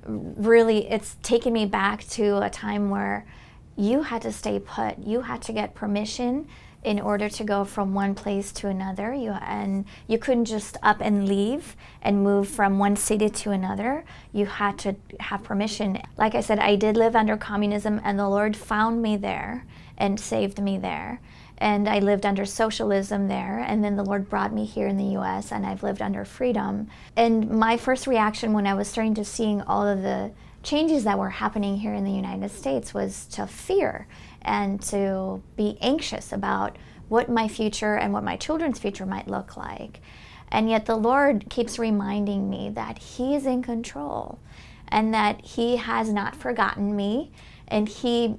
really, it's taken me back to a time where you had to stay put. You had to get permission in order to go from one place to another. You couldn't just up and leave and move from one city to another. You had to have permission. Like I said, I did live under communism, and the Lord found me there and saved me there. And I lived under socialism there, and then the Lord brought me here in the US, and I've lived under freedom. And my first reaction when I was starting to seeing all of the changes that were happening here in the United States was to fear and to be anxious about what my future and what my children's future might look like. And yet the Lord keeps reminding me that He is in control, and that He has not forgotten me, and He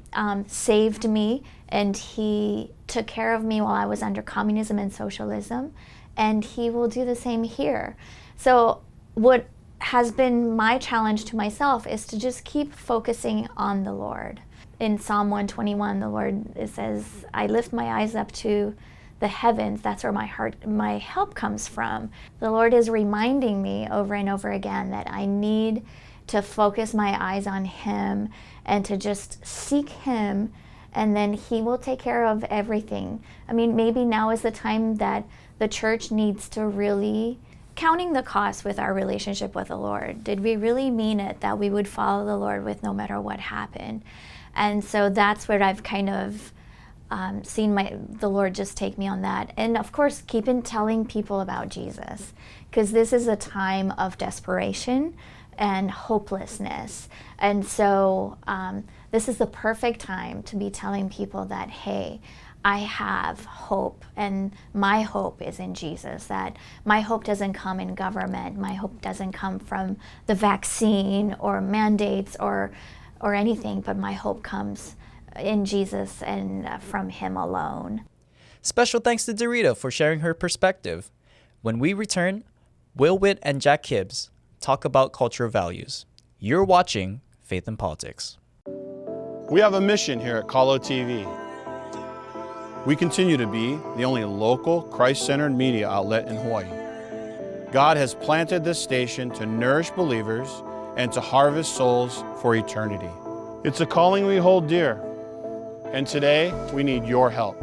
saved me, and He took care of me while I was under communism and socialism, and He will do the same here. So what has been my challenge to myself is to just keep focusing on the Lord. In Psalm 121, the Lord, it says, I lift my eyes up to the heavens. That's where my help comes from. The Lord is reminding me over and over again that I need to focus my eyes on Him and to just seek Him, and then He will take care of everything. I mean, maybe now is the time that the church needs to really counting the cost with our relationship with the Lord. Did we really mean it that we would follow the Lord with no matter what happened? And so that's where I've kind of seen the Lord just take me on that. And of course, keep on telling people about Jesus, because this is a time of desperation and hopelessness. And so this is the perfect time to be telling people that, hey, I have hope, and my hope is in Jesus, that my hope doesn't come in government, my hope doesn't come from the vaccine or mandates or anything, but my hope comes in Jesus and from Him alone. Special thanks to Dorita for sharing her perspective. When we return, Will Witt and Jack Hibbs talk about cultural values. You're watching Faith and Politics. We have a mission here at Calo TV. We continue to be the only local Christ-centered media outlet in Hawaii. God has planted this station to nourish believers and to harvest souls for eternity. It's a calling we hold dear, and today we need your help.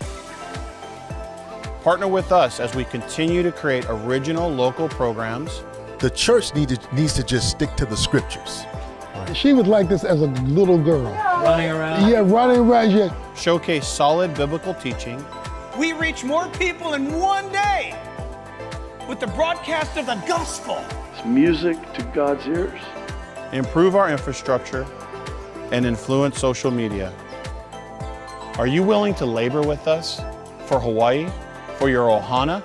Partner with us as we continue to create original local programs. The church needs to just stick to the scriptures. She was like this as a little girl. Running around? Yeah, running around. Yeah. Showcase solid biblical teaching. We reach more people in one day with the broadcast of the gospel. It's music to God's ears. Improve our infrastructure and influence social media. Are you willing to labor with us for Hawaii, for your ohana,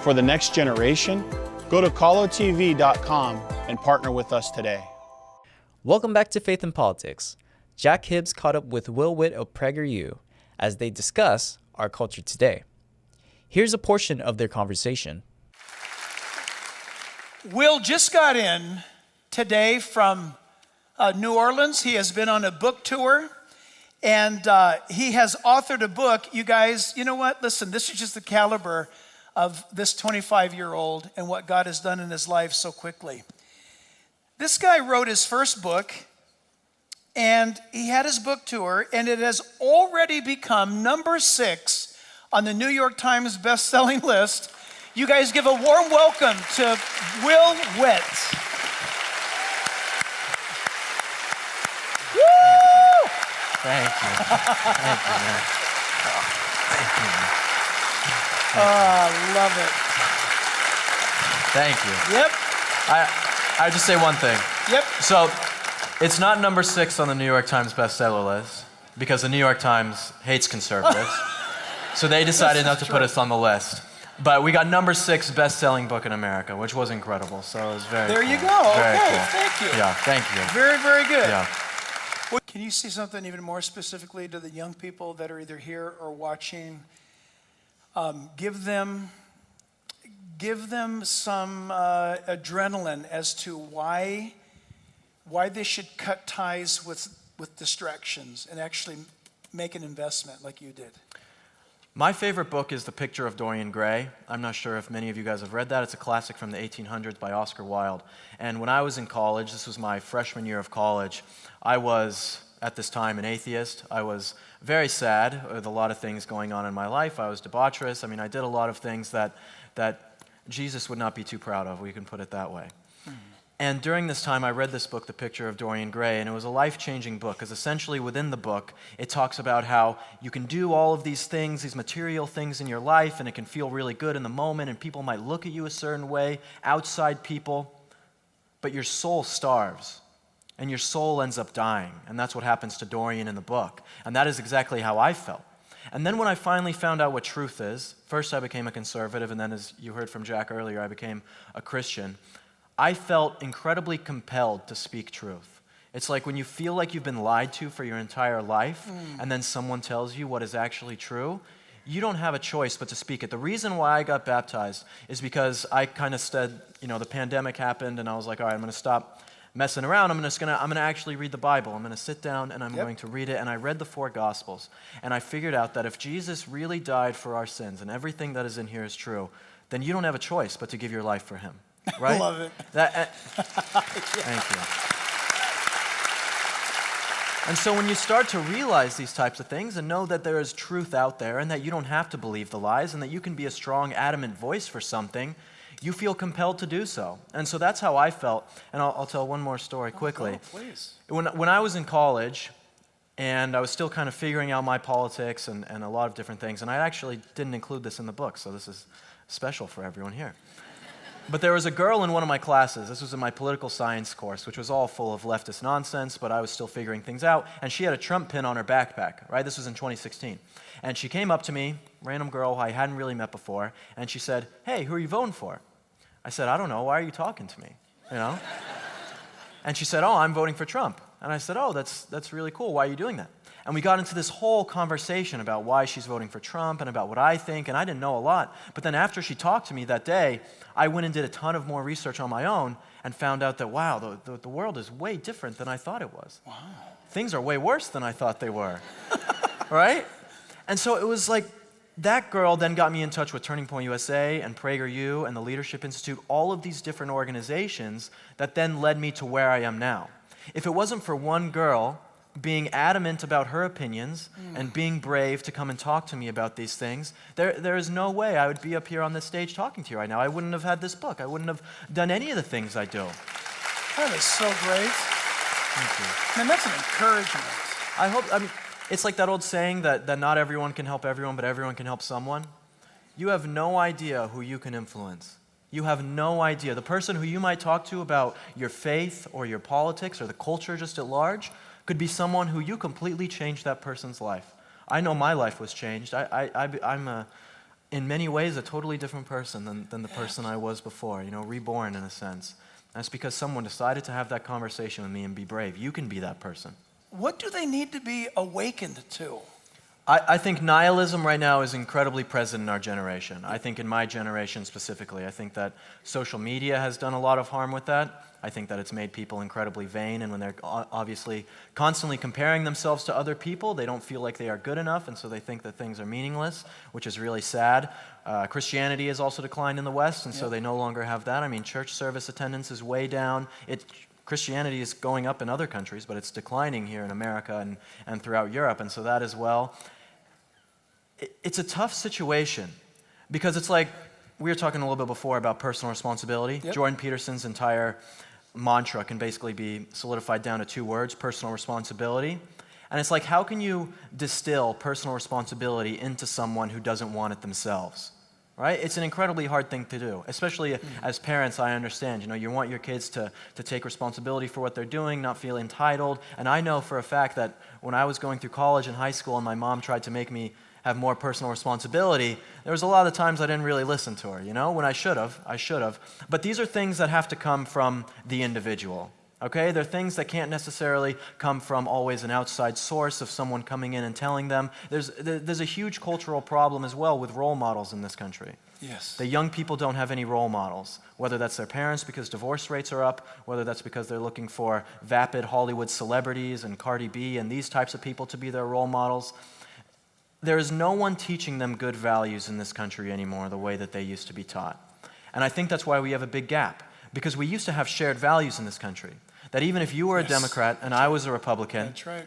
for the next generation? Go to calotv.com and partner with us today. Welcome back to Faith and Politics. Jack Hibbs caught up with Will Witt of PragerU as they discuss our culture today. Here's a portion of their conversation. Will just got in today from New Orleans. He has been on a book tour, and he has authored a book. You guys, you know what? Listen, this is just the caliber of this 25-year-old and what God has done in his life so quickly. This guy wrote his first book, and he had his book tour, and it has already become number 6 on the New York Times best-selling list. You guys give a warm welcome to Will Witt. Woo! Thank you. Thank you, man. Thank you, man. I love it. Thank you. Yep. I just say one thing. Yep. So, it's not number 6 on the New York Times bestseller list because the New York Times hates conservatives. So they decided not to put us on the list. But we got number 6 best-selling book in America, which was incredible. So it was very There cool. you go. Very Okay, cool. thank you. Yeah, thank you. Very, very good. Yeah. Well, can you say something even more specifically to the young people that are either here or watching? Give them some adrenaline as to why they should cut ties with distractions and actually make an investment like you did. My favorite book is The Picture of Dorian Gray. I'm not sure if many of you guys have read that. It's a classic from the 1800s by Oscar Wilde. And when I was in college, this was my freshman year of college, I was, at this time, an atheist. I was very sad with a lot of things going on in my life. I was debaucherous. I mean, I did a lot of things that Jesus would not be too proud of, we can put it that way. And during this time, I read this book, The Picture of Dorian Gray, and it was a life-changing book, because essentially within the book, it talks about how you can do all of these things, these material things in your life, and it can feel really good in the moment, and people might look at you a certain way, outside people, but your soul starves, and your soul ends up dying, and that's what happens to Dorian in the book, and that is exactly how I felt. And then when I finally found out what truth is, first I became a conservative, and then as you heard from Jack earlier, I became a Christian. I felt incredibly compelled to speak truth. It's like when you feel like you've been lied to for your entire life, and then someone tells you what is actually true, you don't have a choice but to speak it. The reason why I got baptized is because I kind of said, the pandemic happened, and I was like, all right, I'm going to stop messing around. I'm gonna actually read the Bible. I'm gonna sit down and I'm going to read it. And I read the 4 Gospels, and I figured out that if Jesus really died for our sins and everything that is in here is true, then you don't have a choice but to give your life for him, right? I love it. Thank you. And so when you start to realize these types of things and know that there is truth out there and that you don't have to believe the lies and that you can be a strong, adamant voice for something, you feel compelled to do so. And so that's how I felt. And I'll tell one more story quickly. Please. When I was in college, and I was still kind of figuring out my politics and a lot of different things, and I actually didn't include this in the book, so this is special for everyone here. But there was a girl in one of my classes, this was in my political science course, which was all full of leftist nonsense, but I was still figuring things out, and she had a Trump pin on her backpack, right? This was in 2016. And she came up to me, random girl I hadn't really met before, and she said, "Hey, who are you voting for?" I said, "I don't know, why are you talking to me?" You know? And she said, "Oh, I'm voting for Trump." And I said, "Oh, that's really cool, why are you doing that?" And we got into this whole conversation about why she's voting for Trump and about what I think, and I didn't know a lot. But then after she talked to me that day, I went and did a ton of more research on my own and found out that, wow, the world is way different than I thought it was. Wow. Things are way worse than I thought they were, right? And so it was like, that girl then got me in touch with Turning Point USA and PragerU and the Leadership Institute, all of these different organizations that then led me to where I am now. If it wasn't for one girl being adamant about her opinions and being brave to come and talk to me about these things, there is no way I would be up here on this stage talking to you right now. I wouldn't have had this book. I wouldn't have done any of the things I do. That is so great. Thank you. Man, that's an encouragement. I mean, it's like that old saying that not everyone can help everyone, but everyone can help someone. You have no idea who you can influence. You have no idea. The person who you might talk to about your faith or your politics or the culture just at large could be someone who you completely changed that person's life. I know my life was changed. I'm in many ways a totally different person than the person I was before, reborn in a sense. That's because someone decided to have that conversation with me and be brave. You can be that person. What do they need to be awakened to? I think nihilism right now is incredibly present in our generation. I think in my generation specifically. I think that social media has done a lot of harm with that. I think that it's made people incredibly vain, and when they're obviously constantly comparing themselves to other people, they don't feel like they are good enough, and so they think that things are meaningless, which is really sad. Christianity has also declined in the West, and so they no longer have that. I mean, church service attendance is way down. Christianity is going up in other countries, but it's declining here in America and throughout Europe, and so that as well. It's a tough situation because it's like, we were talking a little bit before about personal responsibility. Yep. Jordan Peterson's entire mantra can basically be solidified down to 2 words, personal responsibility. And it's like, how can you distill personal responsibility into someone who doesn't want it themselves? Right? It's an incredibly hard thing to do, especially as parents. I understand, you want your kids to take responsibility for what they're doing, not feel entitled. And I know for a fact that when I was going through college and high school and my mom tried to make me have more personal responsibility, there was a lot of times I didn't really listen to her, when I should have. But these are things that have to come from the individual. Okay, they're things that can't necessarily come from always an outside source of someone coming in and telling them. There's a huge cultural problem as well with role models in this country. Yes. The young people don't have any role models, whether that's their parents because divorce rates are up, whether that's because they're looking for vapid Hollywood celebrities and Cardi B and these types of people to be their role models. There is no one teaching them good values in this country anymore the way that they used to be taught. And I think that's why we have a big gap, because we used to have shared values in this country. That even if you were a Democrat and I was a Republican, that's right,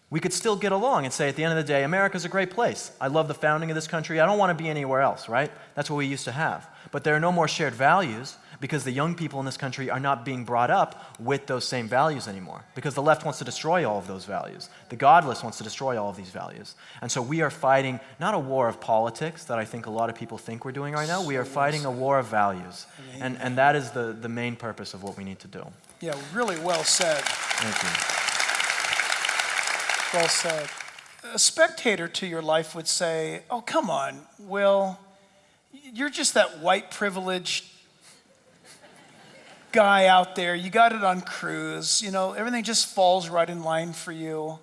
we could still get along and say at the end of the day, America's a great place. I love the founding of this country. I don't want to be anywhere else, right? That's what we used to have. But there are no more shared values because the young people in this country are not being brought up with those same values anymore, because the left wants to destroy all of those values. The godless wants to destroy all of these values. And so we are fighting not a war of politics that I think a lot of people think we're doing right now. We are fighting a war of values. And that is the main purpose of what we need to do. Yeah, really well said. Thank you. Well said. A spectator to your life would say, oh, come on, Will, you're just that white privileged guy out there. You got it on cruise. Everything just falls right in line for you.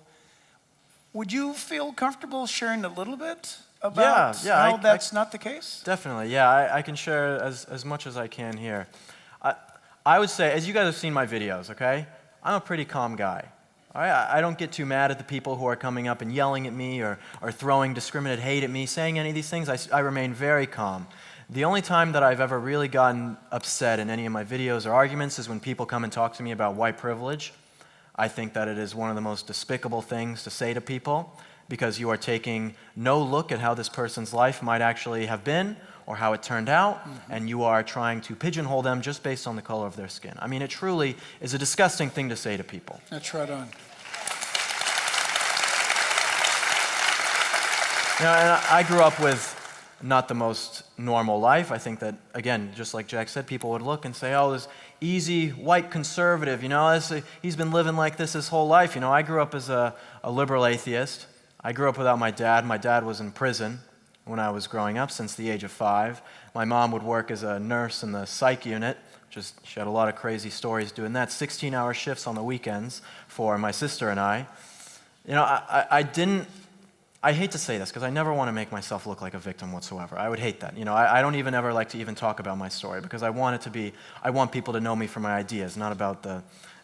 Would you feel comfortable sharing a little bit about how that's not the case? Definitely, yeah. I can share as much as I can here. I would say, as you guys have seen my videos, okay, I'm a pretty calm guy. All right? I don't get too mad at the people who are coming up and yelling at me or throwing discriminate hate at me, saying any of these things. I remain very calm. The only time that I've ever really gotten upset in any of my videos or arguments is when people come and talk to me about white privilege. I think that it is one of the most despicable things to say to people, because you are taking no look at how this person's life might actually have been or how it turned out, and you are trying to pigeonhole them just based on the color of their skin. I mean, it truly is a disgusting thing to say to people. That's right on. You know, and I grew up with not the most normal life. I think that, again, just like Jack said, people would look and say, oh, this easy white conservative, you know, he's been living like this his whole life. You know, I grew up as a liberal atheist. I grew up without my dad. My dad was in prison when I was growing up since the age of 5. My mom would work as a nurse in the psych unit. She had a lot of crazy stories doing that. 16-hour shifts on the weekends for my sister and I. You know, I hate to say this because I never want to make myself look like a victim whatsoever. I would hate that. You know, I don't even ever like to even talk about my story because I want people to know me for my ideas, not about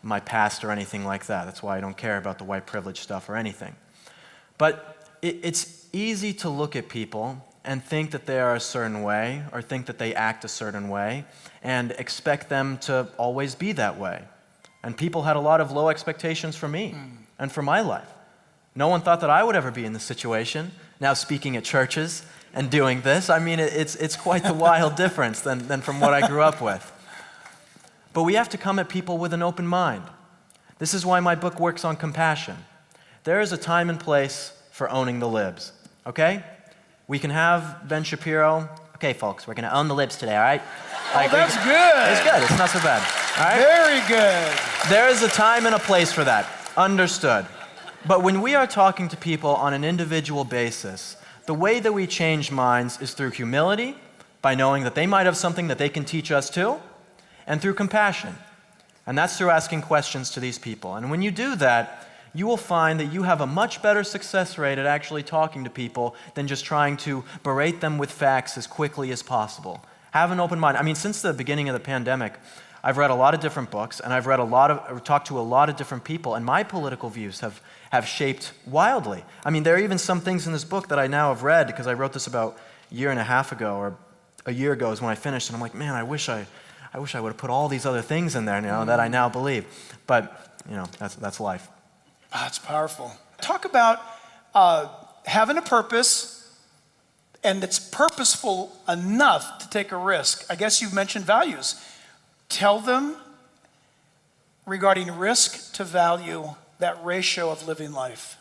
my past or anything like that. That's why I don't care about the white privilege stuff or anything. But it's easy to look at people and think that they are a certain way or think that they act a certain way and expect them to always be that way. And people had a lot of low expectations for me and for my life. No one thought that I would ever be in this situation, now speaking at churches and doing this. I mean, it's quite the wild difference than from what I grew up with. But we have to come at people with an open mind. This is why my book works on compassion. There is a time and place for owning the libs, okay? We can have Ben Shapiro. Okay, folks, we're going to own the libs today, all right? That's good. It's good. It's not so bad, all right? Very good. There is a time and a place for that. Understood. But when we are talking to people on an individual basis, the way that we change minds is through humility, by knowing that they might have something that they can teach us too, and through compassion. And that's through asking questions to these people. And when you do that, you will find that you have a much better success rate at actually talking to people than just trying to berate them with facts as quickly as possible. Have an open mind. I mean, since the beginning of the pandemic, I've read a lot of different books, and I've talked to a lot of different people, and my political views have shaped wildly. I mean, there are even some things in this book that I now have read, because I wrote this about a year and a half ago, or a year ago is when I finished, and I'm like, man, I wish I would have put all these other things in there, you know, that I now believe. But, you know, that's life. That's powerful. Talk about having a purpose, and it's purposeful enough to take a risk. I guess you've mentioned values. Tell them regarding risk to value, that ratio of living life.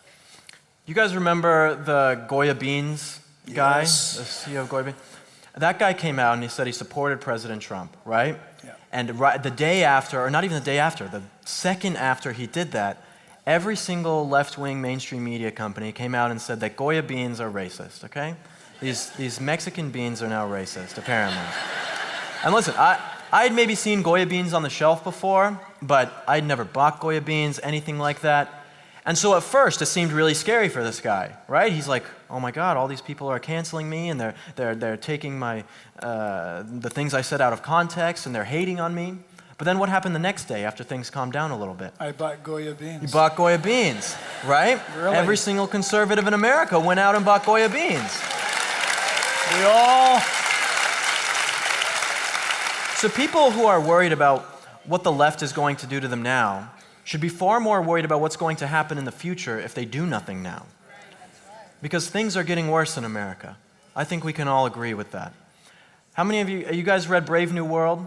You guys remember the Goya Beans guy? Yes. The CEO of Goya Beans? That guy came out and he said he supported President Trump, right? Yeah. And the day after, or not even the day after, the second after he did that, every single left-wing mainstream media company came out and said that Goya beans are racist, okay? These Mexican beans are now racist, apparently. And listen, I had maybe seen Goya beans on the shelf before, but I'd never bought Goya beans, anything like that. And so at first, it seemed really scary for this guy, right? He's like, oh my God, all these people are canceling me, and they're taking the things I said out of context, and they're hating on me. But then what happened the next day after things calmed down a little bit? I bought Goya beans. You bought Goya beans, right? Really? Every single conservative in America went out and bought Goya beans. We all... So people who are worried about what the left is going to do to them now should be far more worried about what's going to happen in the future if they do nothing now. Because things are getting worse in America. I think we can all agree with that. How many of you guys read Brave New World?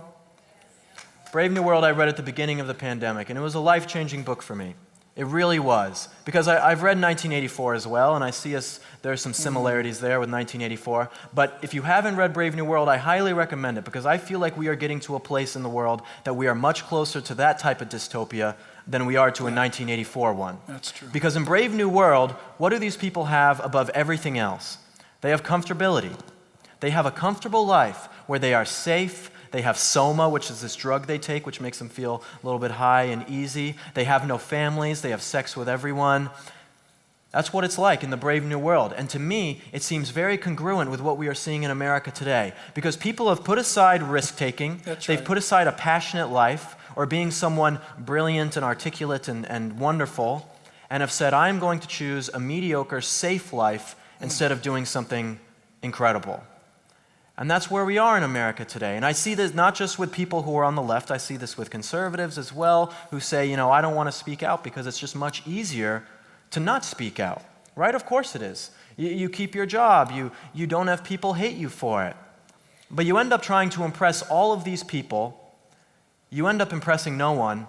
Brave New World I read at the beginning of the pandemic, and it was a life-changing book for me. It really was. Because I've read 1984 as well, and I see there are some similarities there with 1984. But if you haven't read Brave New World, I highly recommend it, because I feel like we are getting to a place in the world that we are much closer to that type of dystopia than we are to a 1984 one. That's true. Because in Brave New World, what do these people have above everything else? They have comfortability. They have a comfortable life where they are safe. They have soma, which is this drug they take, which makes them feel a little bit high and easy. They have no families. They have sex with everyone. That's what it's like in the brave new world. And to me, it seems very congruent with what we are seeing in America today. Because people have put aside risk-taking, they've put aside a passionate life, or being someone brilliant and articulate and wonderful, and have said, I'm going to choose a mediocre, safe life instead of doing something incredible. And that's where we are in America today. And I see this not just with people who are on the left, I see this with conservatives as well, who say, I don't want to speak out because it's just much easier to not speak out, right? Of course it is. You keep your job. You don't have people hate you for it. But you end up trying to impress all of these people. You end up impressing no one,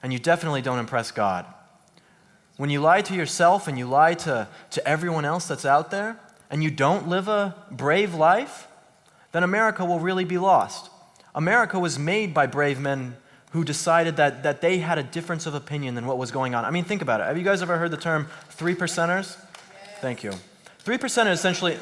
and you definitely don't impress God. When you lie to yourself and you lie to everyone else that's out there, and you don't live a brave life, then America will really be lost. America was made by brave men who decided that they had a difference of opinion than what was going on. I mean, think about it. Have you guys ever heard the term 3%ers? Thank you. 3% is essentially...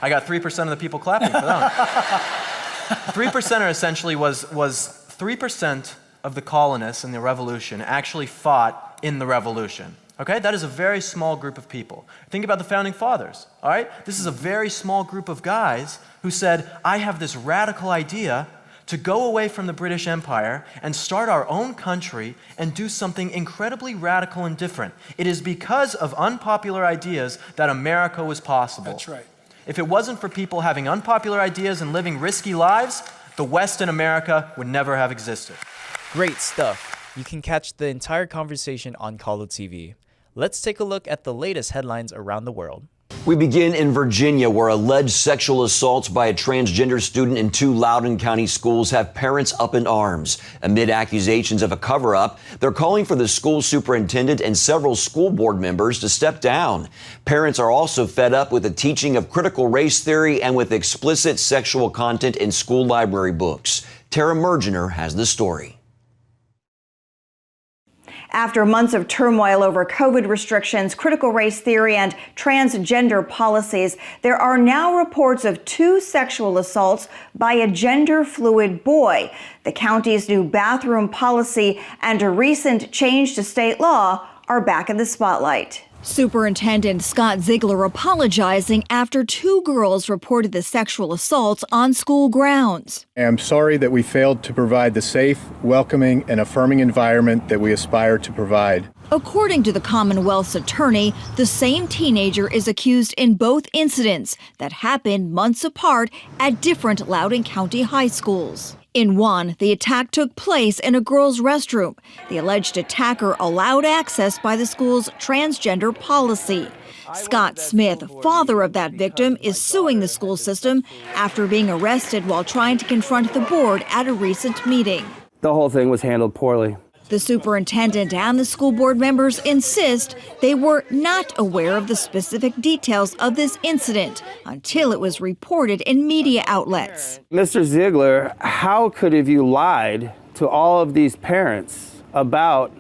I got 3% of the people clapping for that one. 3%er essentially was 3% of the colonists in the revolution actually fought in the revolution. Okay? That is a very small group of people. Think about the founding fathers, all right? This is a very small group of guys who said, I have this radical idea to go away from the British Empire and start our own country and do something incredibly radical and different. It is because of unpopular ideas that America was possible. That's right. If it wasn't for people having unpopular ideas and living risky lives, the West in America would never have existed. Great stuff. You can catch the entire conversation on Colo TV. Let's take a look at the latest headlines around the world. We begin in Virginia, where alleged sexual assaults by a transgender student in 2 Loudoun County schools have parents up in arms. Amid accusations of a cover-up, they're calling for the school superintendent and several school board members to step down. Parents are also fed up with the teaching of critical race theory and with explicit sexual content in school library books. Tara Mergener has the story. After months of turmoil over COVID restrictions, critical race theory, and transgender policies, there are now reports of 2 sexual assaults by a gender-fluid boy. The county's new bathroom policy and a recent change to state law are back in the spotlight. Superintendent Scott Ziegler apologizing after 2 girls reported the sexual assaults on school grounds. I am sorry that we failed to provide the safe, welcoming, and affirming environment that we aspire to provide. According to the Commonwealth's attorney, the same teenager is accused in both incidents that happened months apart at different Loudoun County high schools. In one, the attack took place in a girls' restroom. The alleged attacker allowed access by the school's transgender policy. Scott Smith, father of that victim, is suing the school system after being arrested while trying to confront the board at a recent meeting. The whole thing was handled poorly. The superintendent and the school board members insist they were not aware of the specific details of this incident until it was reported in media outlets. Mr. Ziegler, how could have you lied to all of these parents about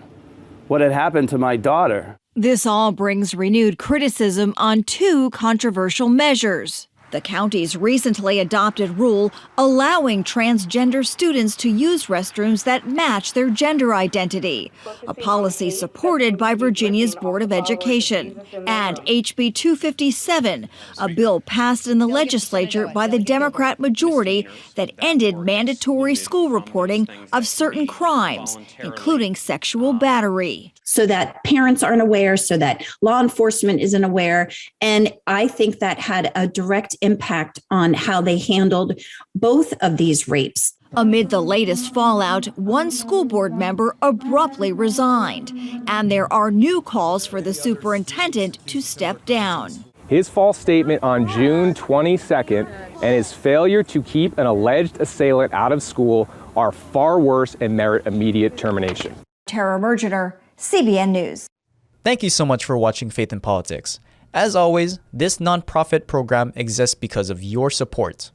what had happened to my daughter? This all brings renewed criticism on 2 controversial measures. The county's recently adopted rule allowing transgender students to use restrooms that match their gender identity, a policy supported by Virginia's Board of Education, and HB 257, a bill passed in the legislature by the Democrat majority that ended mandatory school reporting of certain crimes, including sexual battery. So that parents aren't aware, so that law enforcement isn't aware. And I think that had a direct impact on how they handled both of these rapes. Amid the latest fallout, one school board member abruptly resigned, and there are new calls for the superintendent to step down. His false statement on June 22nd and his failure to keep an alleged assailant out of school are far worse and merit immediate termination. Tara Mergener, CBN News. Thank you so much for watching Faith in Politics. As always, this nonprofit program exists because of your support.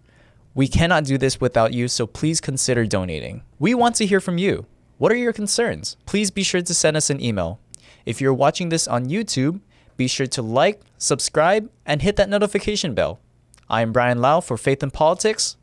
We cannot do this without you, so please consider donating. We want to hear from you. What are your concerns? Please be sure to send us an email. If you're watching this on YouTube, be sure to like, subscribe, and hit that notification bell. I am Brian Lau for Faith in Politics.